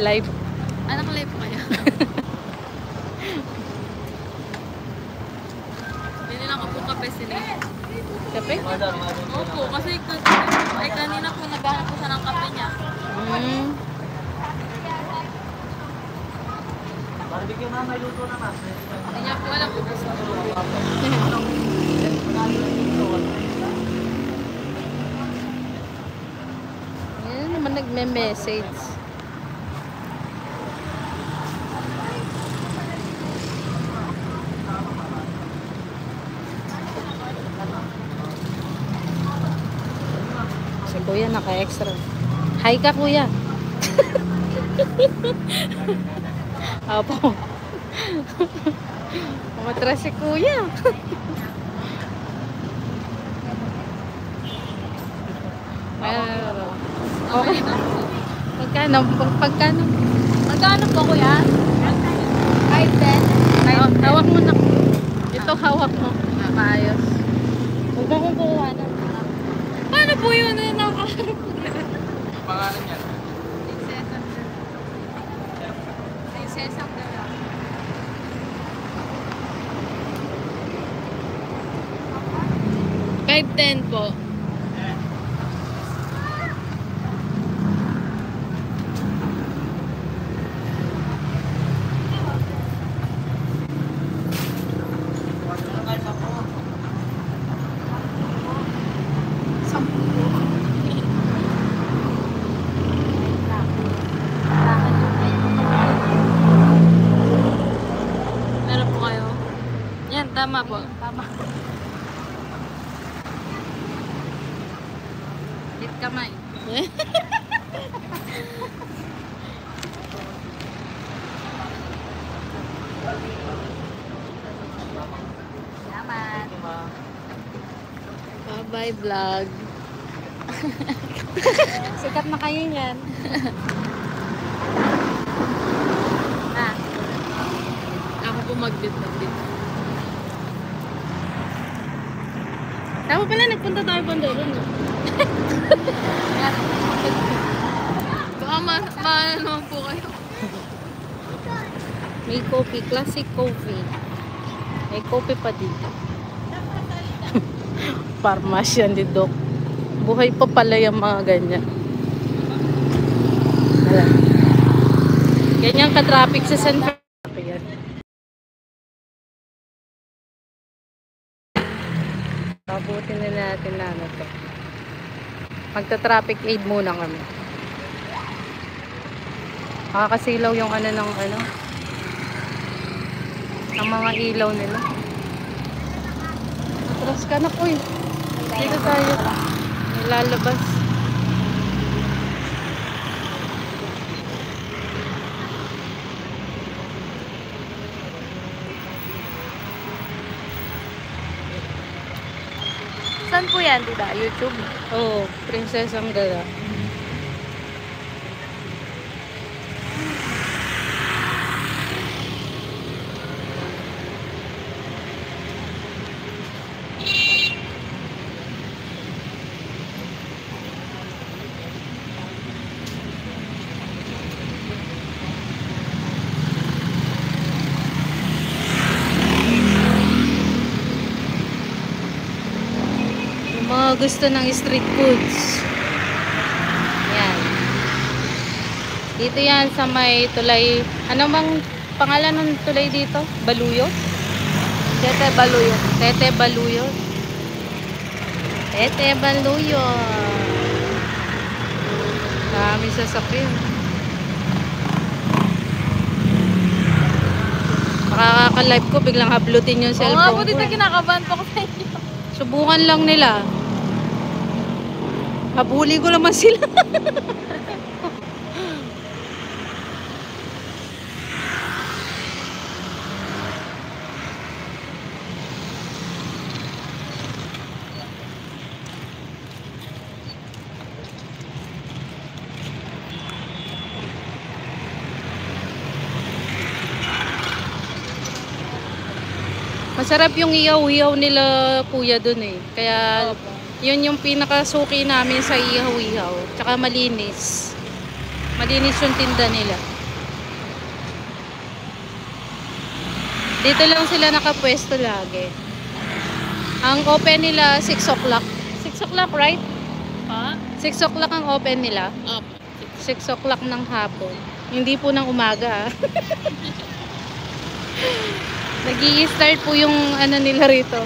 Live. Anak live kaya? Hindi lang ako kape sila. Kape? Opo, kasi kanina po naghahanap po siya ng kape niya. Barbecue na, may luto na mas. Hindi niya po alam kung gusto. Yan naman nagme-message. Si kuya naka-extra. Hi ka kuya. Apo. Umatras si kuya. Okay. Pagkano? Pagkano? Magkano po kuya? 5-10? Hawak mo na. Ito hawak mo. Maayos. Huwag mo kong kuha na. Paano po yun? Pangalan niya. Princess ang dala. $5.10 po. Meron po kayo? Yan, tama po. Tama. Hit kamay. Salamat. Bye-bye vlog. Sikat na kayo yan. Ako po mag-bit. Tama pala, nagpunta tayo Bondoro, no? Baka maano naman po kayo. May coffee, classic coffee. May coffee pa dito. Parmasyan ni Doc. Buhay pa pala yung mga ganyan. Wala. Ganyan ka-traffic sa San Fernando. Pabutin na natin na ano to. Magta-traffic aid muna kami. Makakasilaw yung ano ng ano. Ang mga ilaw nila. Atras ka na po eh. Dito tayo. Lalabas. Saan po yan, diba? YouTube? Oo, Princess ang gala. Mga gusto ng street foods. Yan. Dito yan sa may tulay. Ano bang pangalan ng tulay dito? Baluyot? Tete Baluyot. Tete Baluyot. Tete Baluyot. Dami sasakyan. Makaka-live ko, biglang hablutin yung Oo nga cellphone po, ko. dito kinakabahan po ko sa inyo. Subukan lang nila. Habuli ko naman sila. Masarap yung ihaw-ihaw nila kuya dun eh. Kaya yun yung pinakasuki namin sa ihaw-ihaw. Tsaka malinis. Malinis yung tinda nila. Dito lang sila nakapwesto lagi. Ang open nila 6 o'clock. 6 o'clock, right? Pa? 6 o'clock ang open nila. Up. 6 o'clock ng hapon. Hindi po ng umaga. Nag-i-start po yung ano nila rito.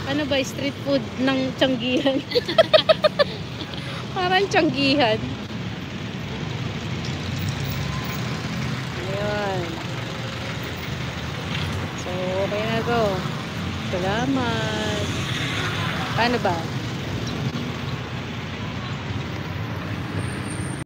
Ano ba? Street food ng Tianggihan. Parang Tianggihan. Ayun. So, okay na to. Salamat. Paano ba?